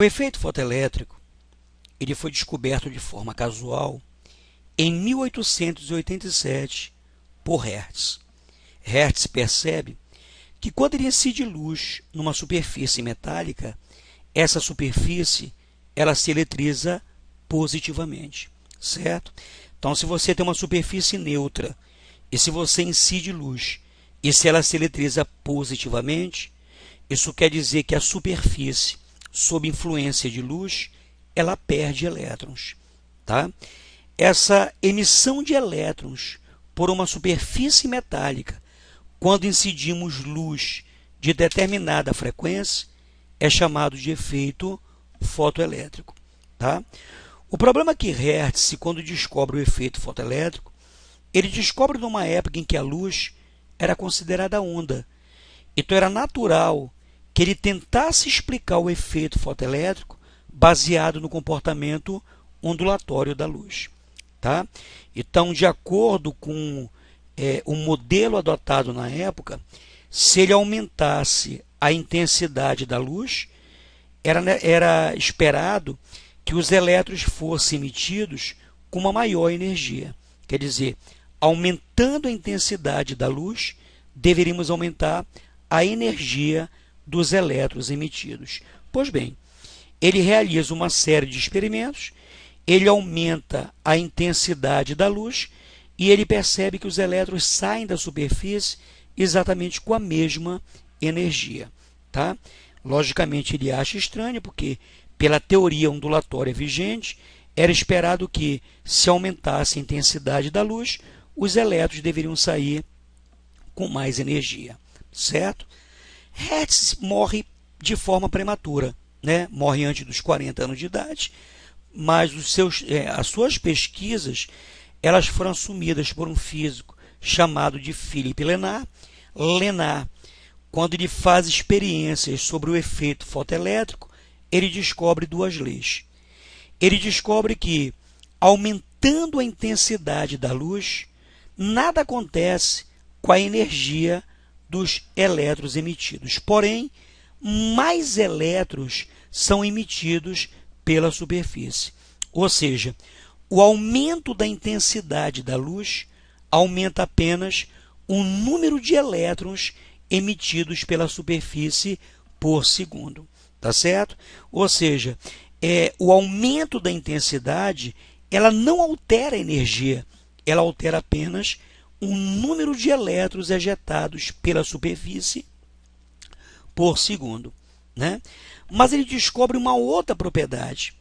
O efeito fotoelétrico ele foi descoberto de forma casual em 1887 por Hertz. Hertz percebe que quando ele incide luz numa superfície metálica, essa superfície ela se eletriza positivamente, certo? Então, se você tem uma superfície neutra e se você incide luz e se ela se eletriza positivamente, isso quer dizer que a superfície, sob influência de luz, ela perde elétrons, tá? Essa emissão de elétrons por uma superfície metálica, quando incidimos luz de determinada frequência, é chamado de efeito fotoelétrico, tá? O problema é que Hertz, quando descobre o efeito fotoelétrico, ele descobre numa época em que a luz era considerada onda. Então era natural que ele tentasse explicar o efeito fotoelétrico baseado no comportamento ondulatório da luz, tá? Então, de acordo com o modelo adotado na época, se ele aumentasse a intensidade da luz, era esperado que os elétrons fossem emitidos com uma maior energia. Quer dizer, aumentando a intensidade da luz, deveríamos aumentar a energia dos elétrons emitidos. Pois bem, ele realiza uma série de experimentos, ele aumenta a intensidade da luz e ele percebe que os elétrons saem da superfície exatamente com a mesma energia, tá? Logicamente, ele acha estranho, porque pela teoria ondulatória vigente, era esperado que, se aumentasse a intensidade da luz, os elétrons deveriam sair com mais energia, certo? Hertz morre de forma prematura, né? Morre antes dos 40 anos de idade, mas as suas pesquisas elas foram assumidas por um físico chamado de Philippe Lenard. Lenard, quando ele faz experiências sobre o efeito fotoelétrico, ele descobre duas leis. Ele descobre que, aumentando a intensidade da luz, nada acontece com a energia dos elétrons emitidos. Porém, mais elétrons são emitidos pela superfície. Ou seja, o aumento da intensidade da luz aumenta apenas o número de elétrons emitidos pela superfície por segundo. Tá certo? Ou seja, o aumento da intensidade ela não altera a energia, ela altera apenas o número de elétrons ejetados pela superfície por segundo, né? Mas ele descobre uma outra propriedade.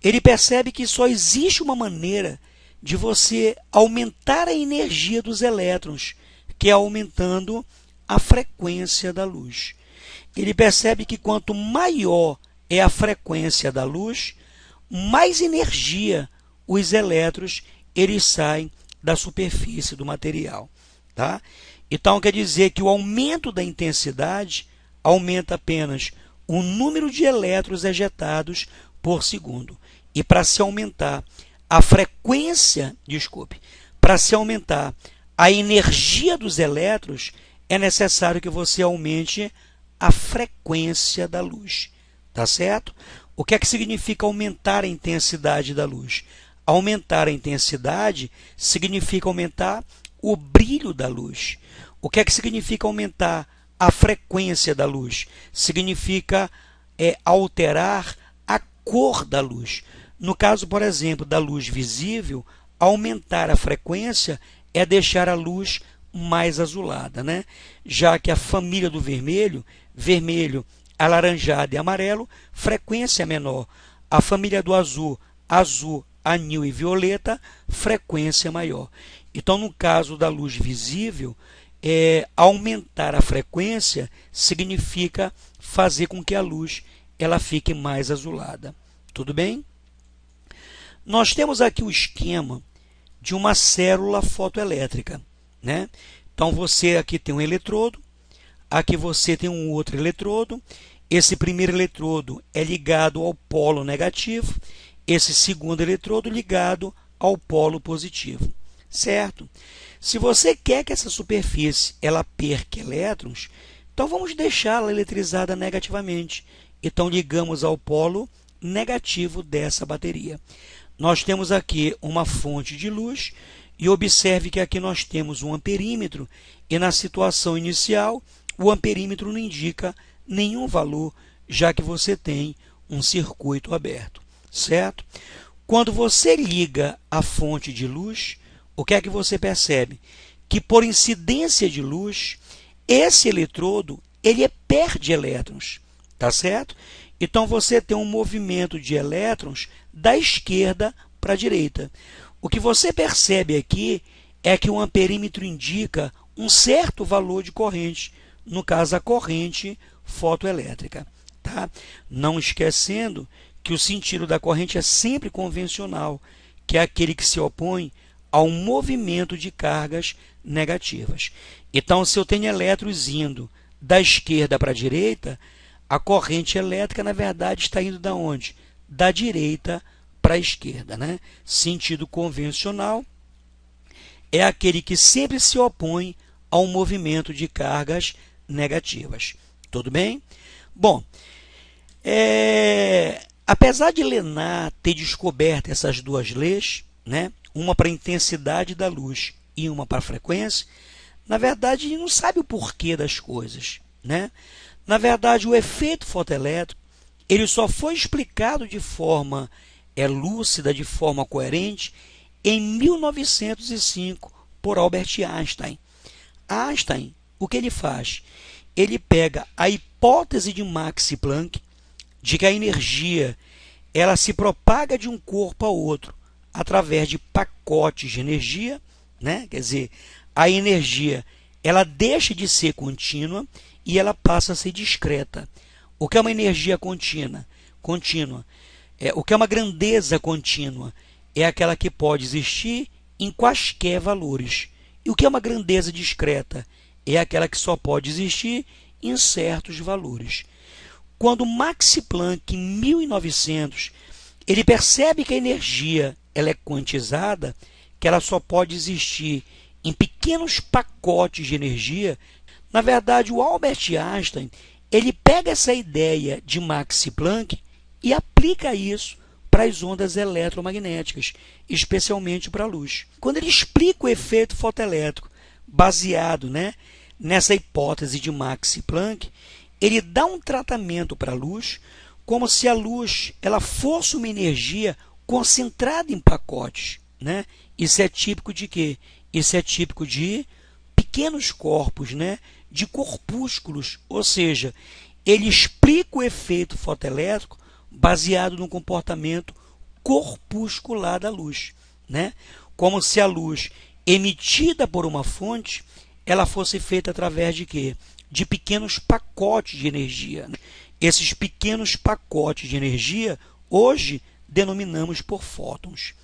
Ele percebe que só existe uma maneira de você aumentar a energia dos elétrons, que é aumentando a frequência da luz. Ele percebe que quanto maior é a frequência da luz, mais energia os elétrons eles saem da superfície do material, tá? Então quer dizer que o aumento da intensidade aumenta apenas o número de elétrons ejetados por segundo. E para se aumentar a frequência, para se aumentar a energia dos elétrons, é necessário que você aumente a frequência da luz, tá certo? O que é que significa aumentar a intensidade da luz? Aumentar a intensidade significa aumentar o brilho da luz. O que é que significa aumentar a frequência da luz? Significa alterar a cor da luz. No caso, por exemplo, da luz visível, aumentar a frequência é deixar a luz mais azulada, né? Já que a família do vermelho, vermelho, alaranjado e amarelo, frequência menor. A família do azul, azul, anil e violeta, frequência maior. Então, no caso da luz visível, aumentar a frequência significa fazer com que a luz ela fique mais azulada. Tudo bem? Nós temos aqui o esquema de uma célula fotoelétrica, né? Então, você aqui tem um eletrodo, aqui você tem um outro eletrodo. Esse primeiro eletrodo é ligado ao polo negativo, esse segundo eletrodo ligado ao polo positivo, certo? Se você quer que essa superfície ela perca elétrons, então vamos deixá-la eletrizada negativamente. Então, ligamos ao polo negativo dessa bateria. Nós temos aqui uma fonte de luz e observe que aqui nós temos um amperímetro e na situação inicial o amperímetro não indica nenhum valor, já que você tem um circuito aberto, certo? Quando você liga a fonte de luz, o que é que você percebe? Que por incidência de luz, esse eletrodo ele perde elétrons, tá certo? Então você tem um movimento de elétrons da esquerda para a direita. O que você percebe aqui é que o amperímetro indica um certo valor de corrente, no caso a corrente fotoelétrica. Tá? Não esquecendo que o sentido da corrente é sempre convencional, que é aquele que se opõe ao movimento de cargas negativas. Então, se eu tenho elétrons indo da esquerda para a direita, a corrente elétrica, na verdade, está indo da onde? Da direita para a esquerda, né? Sentido convencional é aquele que sempre se opõe ao movimento de cargas negativas. Tudo bem? Bom, apesar de Lenard ter descoberto essas duas leis, né? Uma para a intensidade da luz e uma para a frequência, na verdade, ele não sabe o porquê das coisas, né? Na verdade, o efeito fotoelétrico ele só foi explicado de forma lúcida, de forma coerente, em 1905, por Albert Einstein. Einstein, o que ele faz? Ele pega a hipótese de Max Planck, de que a energia ela se propaga de um corpo a outro através de pacotes de energia, né? Quer dizer, a energia ela deixa de ser contínua e ela passa a ser discreta. O que é uma energia contínua? O que é uma grandeza contínua? É aquela que pode existir em quaisquer valores. E o que é uma grandeza discreta? É aquela que só pode existir em certos valores. Quando Max Planck, em 1900, ele percebe que a energia ela é quantizada, que ela só pode existir em pequenos pacotes de energia, na verdade, o Albert Einstein ele pega essa ideia de Max Planck e aplica isso para as ondas eletromagnéticas, especialmente para a luz. Quando ele explica o efeito fotoelétrico baseado, nessa hipótese de Max Planck, ele dá um tratamento para a luz como se a luz ela fosse uma energia concentrada em pacotes. Isso é típico de quê? Isso é típico de pequenos corpos, de corpúsculos, ou seja, ele explica o efeito fotoelétrico baseado no comportamento corpuscular da luz, como se a luz emitida por uma fonte ela fosse feita através de quê? De pequenos pacotes de energia. Esses pequenos pacotes de energia hoje denominamos por fótons.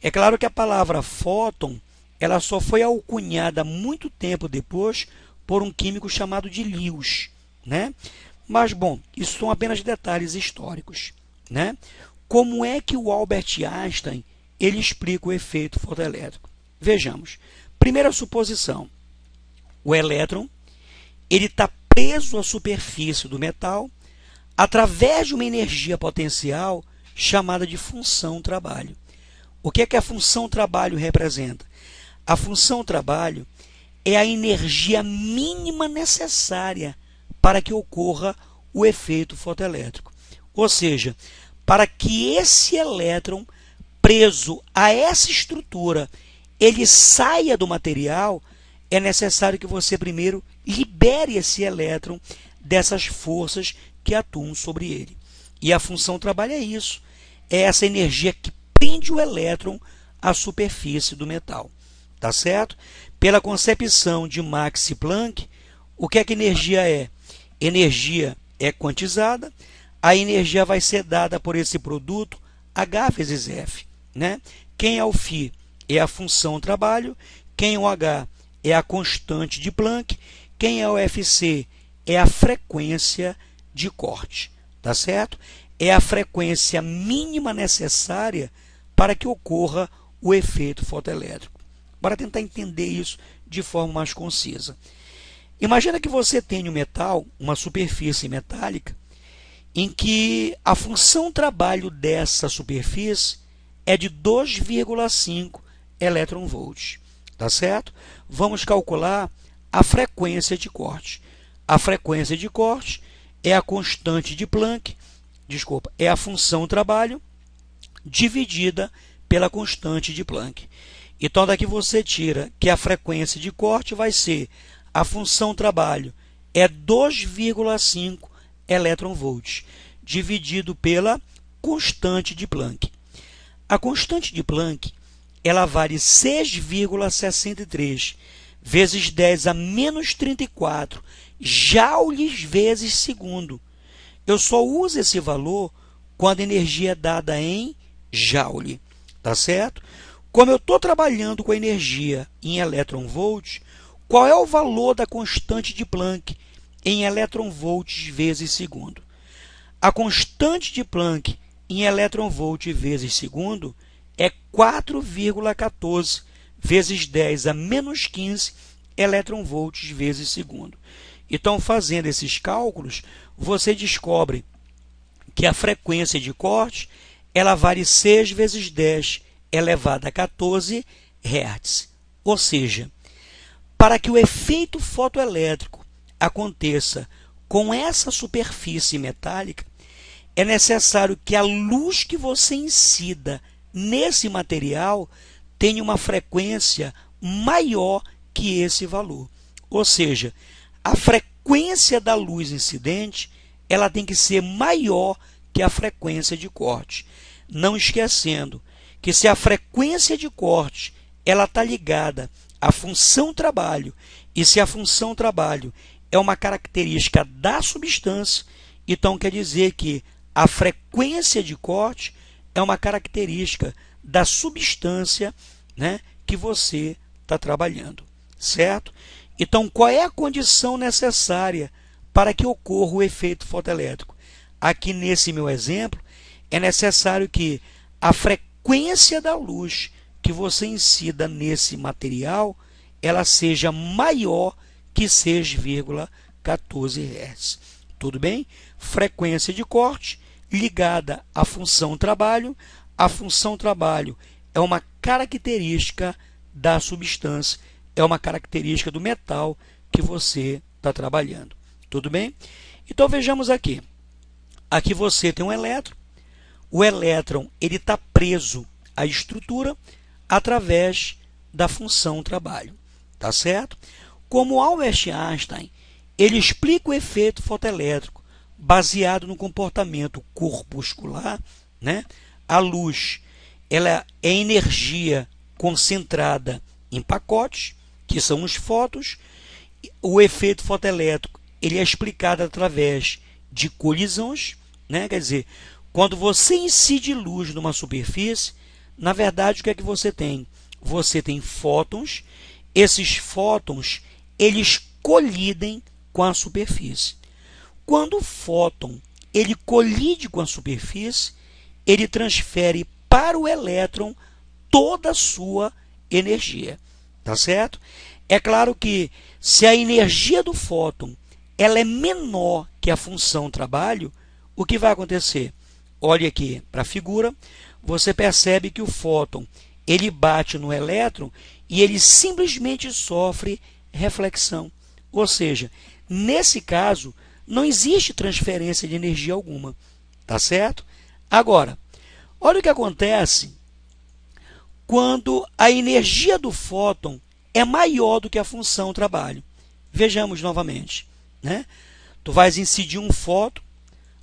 É claro que a palavra fóton ela só foi alcunhada muito tempo depois por um químico chamado de Lewis. Mas, bom, isso são apenas detalhes históricos. Como é que o Albert Einstein ele explica o efeito fotoelétrico? Vejamos. Primeira suposição. O elétron ele está preso à superfície do metal através de uma energia potencial chamada de função trabalho. O que é que a função trabalho representa? A função trabalho é a energia mínima necessária para que ocorra o efeito fotoelétrico. Ou seja, para que esse elétron preso a essa estrutura ele saia do material, é necessário que você primeiro libere esse elétron dessas forças que atuam sobre ele. E a função trabalho é isso, é essa energia que prende o elétron à superfície do metal. Tá certo? Pela concepção de Max Planck, o que é que energia é? Energia é quantizada, a energia vai ser dada por esse produto H vezes F. Quem é o φ? É a função trabalho, quem é o H? É a constante de Planck, quem é o Fc? É a frequência de corte. Tá certo? É a frequência mínima necessária para que ocorra o efeito fotoelétrico. Bora tentar entender isso de forma mais concisa. Imagina que você tem um metal, uma superfície metálica, em que a função trabalho dessa superfície é de 2,5 elétron-volts, tá certo? Vamos calcular a frequência de corte. A frequência de corte é a constante de Planck, é a função trabalho dividida pela constante de Planck. Então, daqui você tira que a frequência de corte vai ser a função trabalho é 2,5 elétron-volts, dividido pela constante de Planck. A constante de Planck ela vale 6,63 vezes 10 a menos 34 joules vezes segundo. Eu só uso esse valor quando a energia é dada em joule, tá certo? Como eu estou trabalhando com a energia em elétron-volts, qual é o valor da constante de Planck em elétron-volts vezes segundo? A constante de Planck em elétron-volt vezes segundo é 4,14 vezes 10 a menos 15 elétron-volts vezes segundo. Então, fazendo esses cálculos, você descobre que a frequência de corte ela vale 6 vezes 10 elevado a 14 Hz. Ou seja, para que o efeito fotoelétrico aconteça com essa superfície metálica, é necessário que a luz que você incida nesse material tenha uma frequência maior que esse valor. Ou seja, a frequência da luz incidente ela tem que ser maior que a frequência de corte. Não esquecendo que se a frequência de corte ela está ligada à função trabalho, e se a função trabalho é uma característica da substância, então quer dizer que a frequência de corte é uma característica da substância, né, que você está trabalhando, certo? Então, qual é a condição necessária para que ocorra o efeito fotoelétrico? Aqui nesse meu exemplo, é necessário que a frequência da luz que você incida nesse material ela seja maior que 6,14 Hz. Tudo bem? Frequência de corte ligada à função trabalho. A função trabalho é uma característica da substância, é uma característica do metal que você está trabalhando. Tudo bem? Então, vejamos aqui. Aqui você tem um elétron. O elétron ele está preso à estrutura através da função trabalho. Tá certo? Como Albert Einstein, ele explica o efeito fotoelétrico baseado no comportamento corpuscular, né? A luz ela é energia concentrada em pacotes, que são os fótons. O efeito fotoelétrico ele é explicado através de colisões, né? Quer dizer, quando você incide luz numa superfície, na verdade, o que é que você tem? Você tem fótons. Esses fótons eles colidem com a superfície. Quando o fóton ele colide com a superfície, ele transfere para o elétron toda a sua energia. Tá certo? É claro que se a energia do fóton ela é menor que a função trabalho, o que vai acontecer? Olhe aqui para a figura, você percebe que o fóton ele bate no elétron e ele simplesmente sofre reflexão. Ou seja, nesse caso, não existe transferência de energia alguma. Tá certo? Agora, olha o que acontece quando a energia do fóton é maior do que a função trabalho. Vejamos novamente, né? Tu vais incidir um fóton,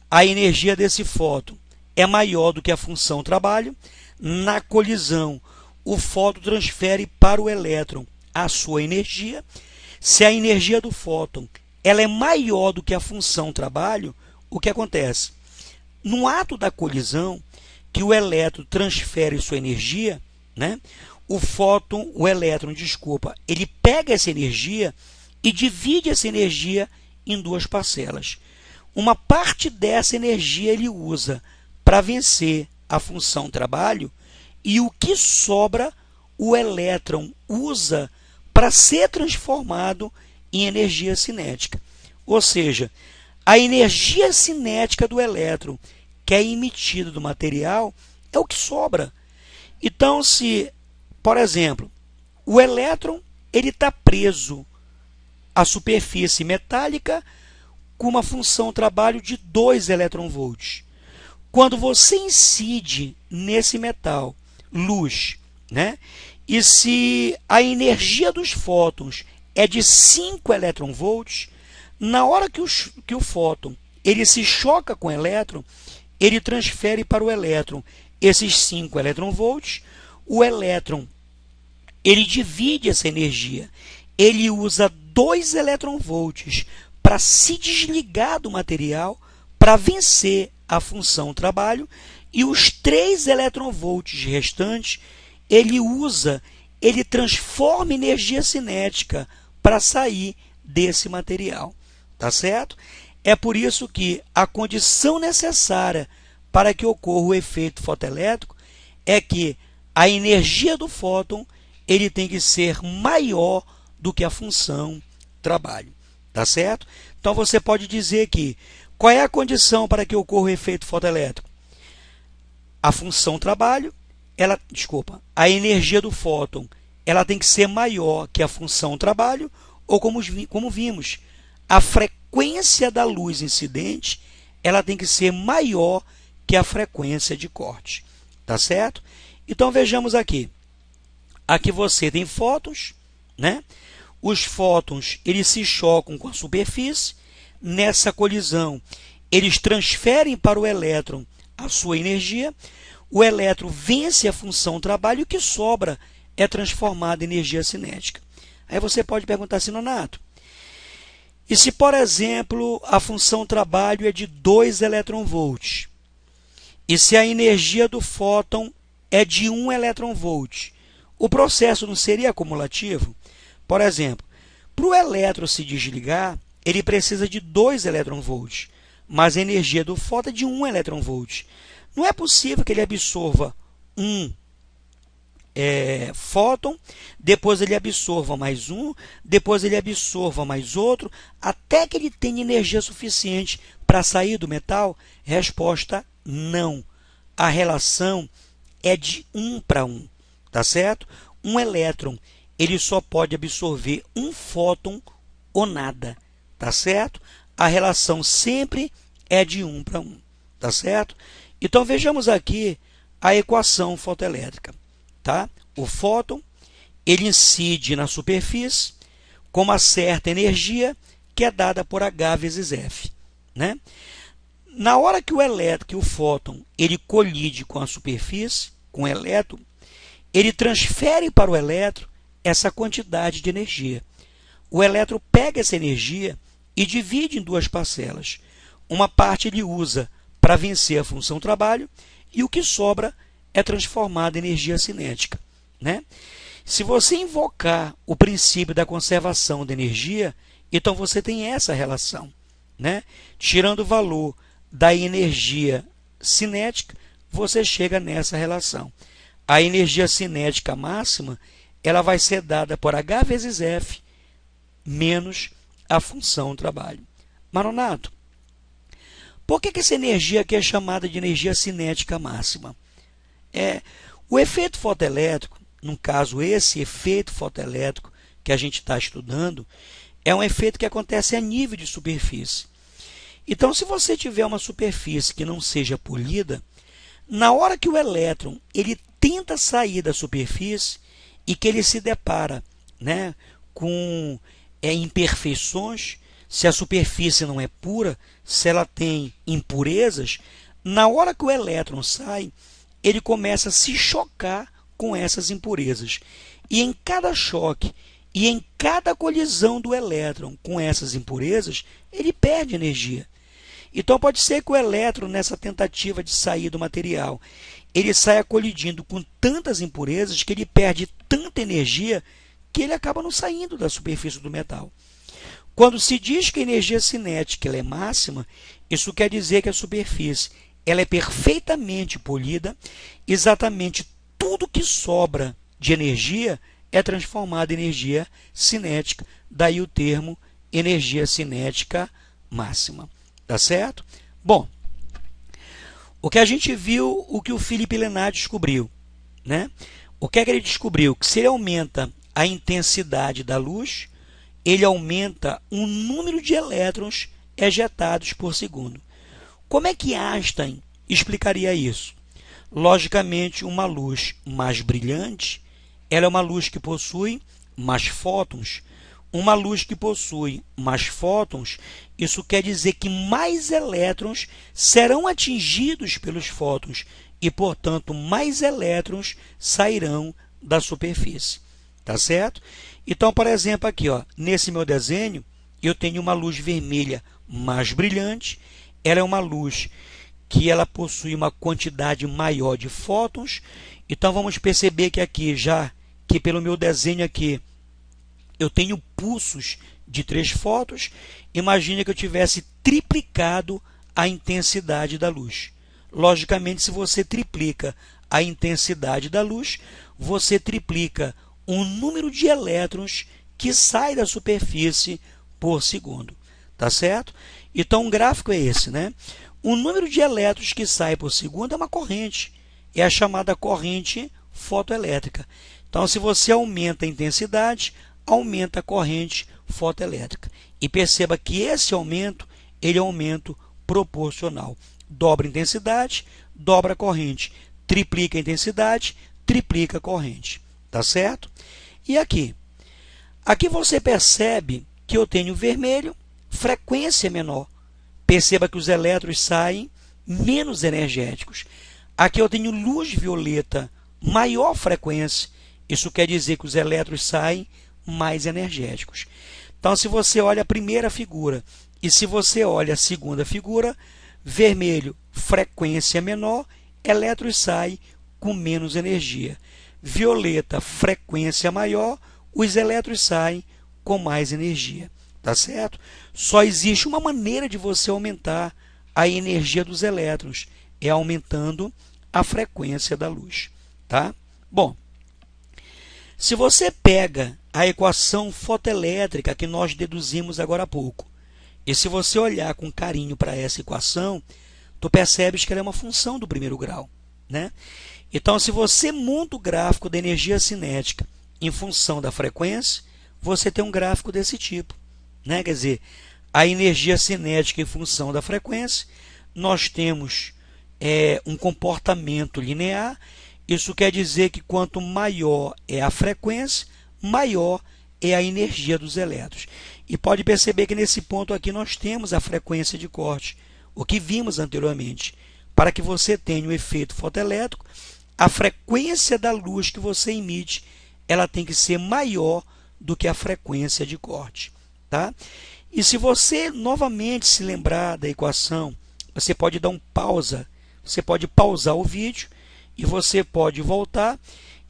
a energia desse fóton é maior do que a função trabalho. Na colisão, o fóton transfere para o elétron a sua energia. Se a energia do fóton ela é maior do que a função trabalho, o que acontece? No ato da colisão, que o elétron transfere sua energia, né? O elétron, ele pega essa energia e divide essa energia em duas parcelas. Uma parte dessa energia ele usa para vencer a função trabalho, e o que sobra o elétron usa para ser transformado em energia cinética. Ou seja, a energia cinética do elétron que é emitida do material é o que sobra. Então, se, por exemplo, o elétron ele está preso à superfície metálica com uma função trabalho de 2 elétronvolts. Quando você incide nesse metal luz, né? E se a energia dos fótons é de 5 elétronvolts, na hora que o fóton ele se choca com o elétron, ele transfere para o elétron esses 5 elétronvolts. O elétron ele divide essa energia, ele usa 2 elétronvolts para se desligar do material, para vencer a função trabalho, e os 3 elétronvolts restantes ele transforma energia cinética para sair desse material, tá certo? É por isso que a condição necessária para que ocorra o efeito fotoelétrico é que a energia do fóton ele tem que ser maior do que a função trabalho, tá certo? Então você pode dizer que qual é a condição para que ocorra o efeito fotoelétrico? A função trabalho, a energia do fóton, ela tem que ser maior que a função trabalho, ou como vimos, a frequência da luz incidente, ela tem que ser maior que a frequência de corte, tá certo? Então vejamos aqui. Aqui você tem fótons, né? Os fótons, eles se chocam com a superfície. Nessa colisão, eles transferem para o elétron a sua energia. O elétron vence a função trabalho e o que sobra é transformado em energia cinética. Aí você pode perguntar assim, Nonato, e se, por exemplo, a função trabalho é de 2 elétronvolts? E se a energia do fóton é de 1 elétronvolt? O processo não seria acumulativo? Por exemplo, para o elétron se desligar, ele precisa de 2 elétronvolts, mas a energia do fóton é de 1 elétronvolt. Não é possível que ele absorva um fóton, depois ele absorva mais um, depois ele absorva mais outro, até que ele tenha energia suficiente para sair do metal? Resposta, não. A relação é de 1 para 1, tá certo? Um elétron ele só pode absorver um fóton ou nada, tá certo? A relação sempre é de 1 para 1, tá certo? Então vejamos aqui a equação fotoelétrica, tá? O fóton ele incide na superfície com uma certa energia que é dada por H vezes F, né? Na hora que o fóton ele colide com a superfície, com o elétron, ele transfere para o elétron essa quantidade de energia. O elétron pega essa energia e divide em 2 parcelas. Uma parte ele usa para vencer a função trabalho e o que sobra é transformado em energia cinética, né? Se você invocar o princípio da conservação da energia, então você tem essa relação, né? Tirando o valor da energia cinética, você chega nessa relação. A energia cinética máxima ela vai ser dada por H vezes F menos a função trabalho. Maronato, por que essa energia aqui é chamada de energia cinética máxima? O efeito fotoelétrico, no caso esse efeito fotoelétrico que a gente está estudando, é um efeito que acontece a nível de superfície. Então, se você tiver uma superfície que não seja polida, na hora que o elétron ele tenta sair da superfície e que ele se depara, né, com imperfeições, se a superfície não é pura, se ela tem impurezas, na hora que o elétron sai, ele começa a se chocar com essas impurezas. E em cada choque e em cada colisão do elétron com essas impurezas, ele perde energia. Então pode ser que o elétron, nessa tentativa de sair do material, ele saia colidindo com tantas impurezas que ele perde tanta energia que ele acaba não saindo da superfície do metal. Quando se diz que a energia cinética ela é máxima, isso quer dizer que a superfície ela é perfeitamente polida, exatamente tudo que sobra de energia é transformado em energia cinética, daí o termo energia cinética máxima. Tá certo? Bom, o que a gente viu, o que o Philippe Lenard descobriu, né? O que é que ele descobriu? Que se ele aumenta a intensidade da luz, ele aumenta o número de elétrons ejetados por segundo. Como é que Einstein explicaria isso? Logicamente, uma luz mais brilhante, ela é uma luz que possui mais fótons. Uma luz que possui mais fótons, isso quer dizer que mais elétrons serão atingidos pelos fótons e, portanto, mais elétrons sairão da superfície. Tá certo? Então, por exemplo, aqui, ó, nesse meu desenho, eu tenho uma luz vermelha mais brilhante. Ela é uma luz que ela possui uma quantidade maior de fótons. Então, vamos perceber que aqui, já que pelo meu desenho aqui, eu tenho pulsos de 3 fótons. Imagine que eu tivesse triplicado a intensidade da luz. Logicamente, se você triplica a intensidade da luz, você triplica o número de elétrons que sai da superfície por segundo. Tá certo? Então, o gráfico é esse, né? O número de elétrons que sai por segundo é uma corrente. É a chamada corrente fotoelétrica. Então, se você aumenta a intensidade, aumenta a corrente fotoelétrica. E perceba que esse aumento, ele é um aumento proporcional. Dobra a intensidade, dobra a corrente. Triplica a intensidade, triplica a corrente. Tá certo? E aqui? Aqui você percebe que eu tenho vermelho, frequência menor. Perceba que os elétrons saem menos energéticos. Aqui eu tenho luz violeta, maior frequência. Isso quer dizer que os elétrons saem mais energéticos. Então, se você olha a primeira figura e se você olha a segunda figura, vermelho, frequência menor, elétrons saem com menos energia. Violeta, frequência maior, os elétrons saem com mais energia. Tá certo? Só existe uma maneira de você aumentar a energia dos elétrons, é aumentando a frequência da luz. Tá? Bom, se você pega a equação fotoelétrica que nós deduzimos agora há pouco, e se você olhar com carinho para essa equação, tu percebes que ela é uma função do primeiro grau, né? Então, se você monta o gráfico da energia cinética em função da frequência, você tem um gráfico desse tipo, né? Quer dizer, a energia cinética em função da frequência, nós temos um comportamento linear. Isso quer dizer que quanto maior é a frequência, maior é a energia dos elétrons. E pode perceber que nesse ponto aqui nós temos a frequência de corte, o que vimos anteriormente. Para que você tenha o efeito fotoelétrico, a frequência da luz que você emite, ela tem que ser maior do que a frequência de corte. Tá? E se você novamente se lembrar da equação, você pode dar um pausa, você pode pausar o vídeo, e você pode voltar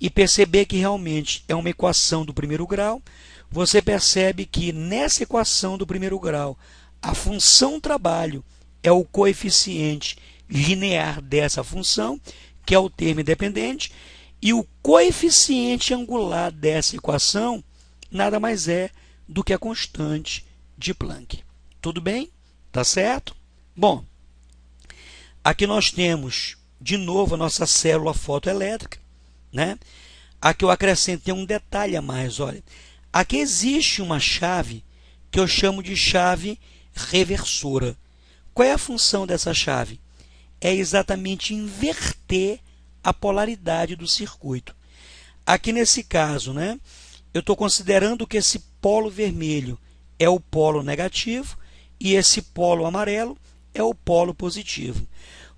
e perceber que realmente é uma equação do primeiro grau. Você percebe que nessa equação do primeiro grau, a função trabalho é o coeficiente linear dessa função, que é o termo independente, e o coeficiente angular dessa equação nada mais é do que a constante de Planck. Tudo bem? Tá certo? Bom, aqui nós temos de novo a nossa célula fotoelétrica, né? Aqui eu acrescentei um detalhe a mais, olha. Aqui existe uma chave que eu chamo de chave reversora. Qual é a função dessa chave? É exatamente inverter a polaridade do circuito. Aqui nesse caso, né, eu estou considerando que esse polo vermelho é o polo negativo e esse polo amarelo é o polo positivo.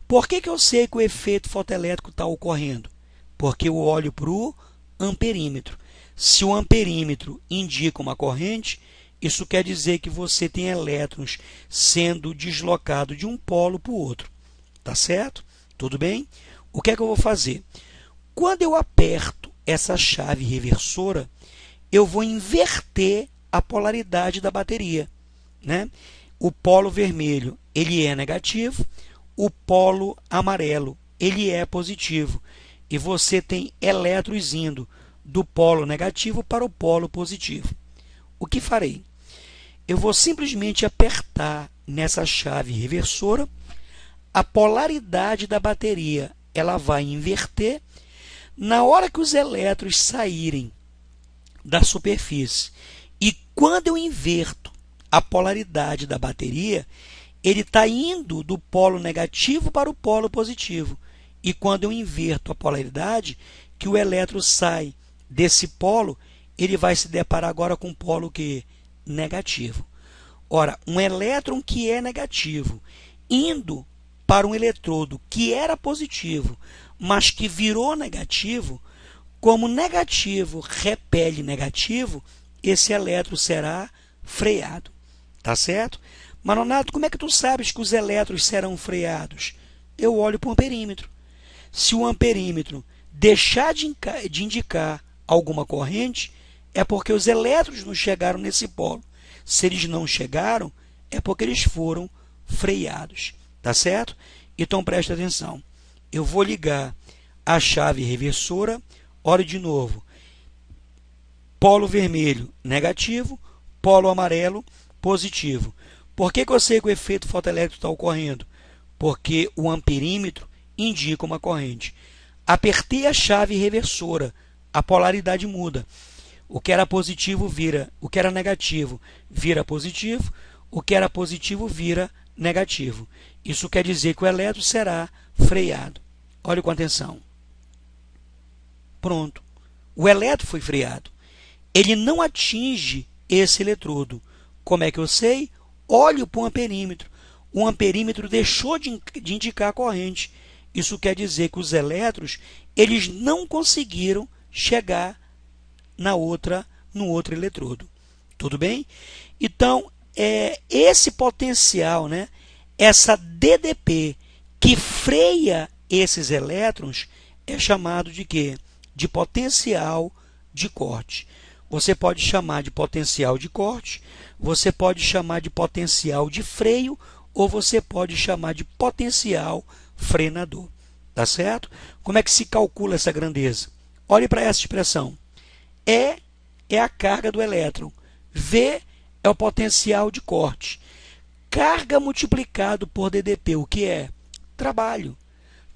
Por que eu sei que o efeito fotoelétrico está ocorrendo? Porque eu olho para o amperímetro. Se o amperímetro indica uma corrente, isso quer dizer que você tem elétrons sendo deslocados de um polo para o outro. Tá certo? Tudo bem? O que é que eu vou fazer? Quando eu aperto essa chave reversora, eu vou inverter a polaridade da bateria, né? O polo vermelho ele é negativo, o polo amarelo ele é positivo. E você tem elétrons indo do polo negativo para o polo positivo. O que farei? eu vou simplesmente apertar nessa chave reversora, a polaridade da bateria ela vai inverter. Na hora que os elétrons saírem da superfície e quando eu inverto a polaridade da bateria, ele está indo do polo negativo para o polo positivo. E quando eu inverto a polaridade, que o elétron sai desse polo, ele vai se deparar agora com um polo que negativo. Ora, um elétron que é negativo, indo para um eletrodo que era positivo, mas que virou negativo, como negativo repele negativo, esse elétron será freado. Tá certo? Mas, Nonato, como é que tu sabes que os elétrons serão freados? Eu olho para o amperímetro. Se o amperímetro deixar de indicar alguma corrente, é porque os elétrons não chegaram nesse polo. Se eles não chegaram, é porque eles foram freados. Tá certo? Então, preste atenção. Eu vou ligar a chave reversora. Olha de novo. Polo vermelho, negativo. Polo amarelo, positivo. Por que eu sei que o efeito fotoelétrico está ocorrendo? Porque o amperímetro indica uma corrente. Apertei a chave reversora, a polaridade muda. O que era positivo vira, o que era negativo vira positivo, o que era positivo vira negativo. Isso quer dizer que o elétron será freado. Olha com atenção. Pronto. O elétron foi freado. Ele não atinge esse eletrodo. Como é que eu sei? Olho para o amperímetro. O amperímetro deixou de indicar a corrente. Isso quer dizer que os elétrons eles não conseguiram chegar no outro eletrodo. Tudo bem? Então, esse potencial, né, essa DDP que freia esses elétrons é chamado de quê? De potencial de corte. Você pode chamar de potencial de corte, você pode chamar de potencial de freio ou você pode chamar de potencial frenador. Tá certo? Como é que se calcula essa grandeza? Olhe para essa expressão. E é a carga do elétron. V é o potencial de corte. Carga multiplicado por DDP, o que é? Trabalho.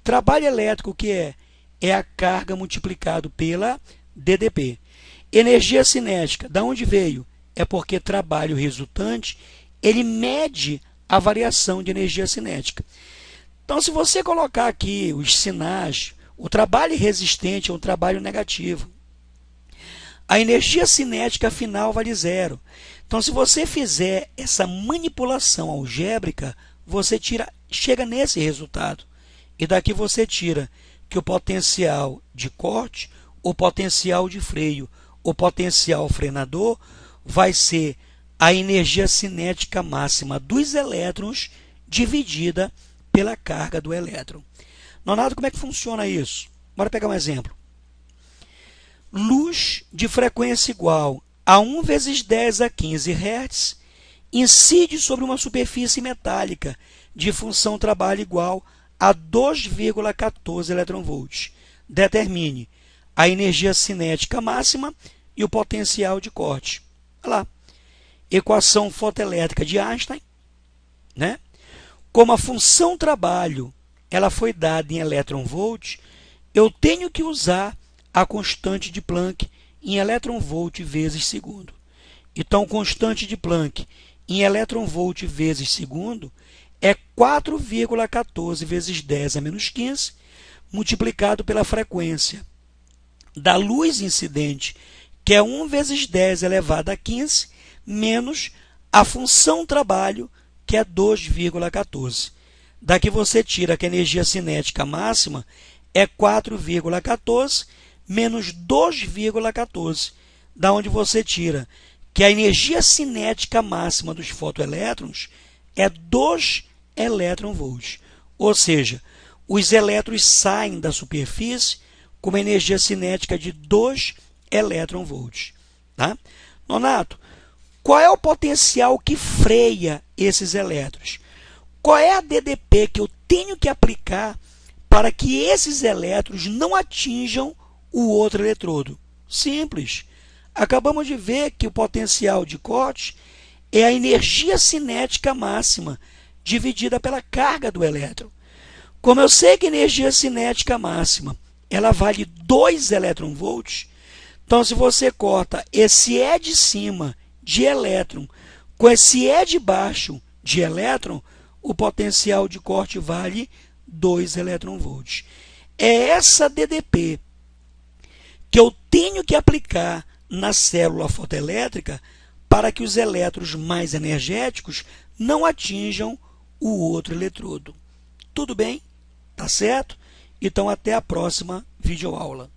Trabalho elétrico, o que é? É a carga multiplicado pela DDP. Energia cinética, da onde veio? É porque trabalho resultante, ele mede a variação de energia cinética. Então, se você colocar aqui os sinais, o trabalho resistente é um trabalho negativo. A energia cinética final vale zero. Então, se você fizer essa manipulação algébrica, você chega nesse resultado. E daqui você tira que o potencial de corte, o potencial de freio, o potencial frenador vai ser a energia cinética máxima dos elétrons dividida pela carga do elétron. Nonato, como é que funciona isso? Bora pegar um exemplo. Luz de frequência igual a 1 vezes 10 a 15 Hz incide sobre uma superfície metálica de função trabalho igual a 2,14 eletronvolts. Determine a energia cinética máxima e o potencial de corte. Olha lá. Equação fotoelétrica de Einstein, né? Como a função trabalho ela foi dada em eletronvolt, eu tenho que usar a constante de Planck em eletronvolt vezes segundo. Então, constante de Planck em eletronvolt vezes segundo é 4,14 vezes 10 a menos 15, multiplicado pela frequência da luz incidente, que é 1 vezes 10 elevado a 15, menos a função trabalho, que é 2,14. Daqui você tira que a energia cinética máxima é 4,14 menos 2,14. Da onde você tira que a energia cinética máxima dos fotoelétrons é 2 eletronvolts. Ou seja, os elétrons saem da superfície com uma energia cinética de 2 eletronvolts. Tá? Nonato, qual é o potencial que freia esses elétrons? Qual é a DDP que eu tenho que aplicar para que esses elétrons não atinjam o outro eletrodo? Simples. Acabamos de ver que o potencial de corte é a energia cinética máxima dividida pela carga do elétron. Como eu sei que a energia cinética máxima ela vale 2 elétron-volts, então se você corta esse E de cima de elétron com esse E de baixo de elétron, o potencial de corte vale 2 elétron-volts. É essa DDP que eu tenho que aplicar na célula fotoelétrica para que os elétrons mais energéticos não atinjam o outro eletrodo. Tudo bem? Tá certo? Então, até a próxima videoaula.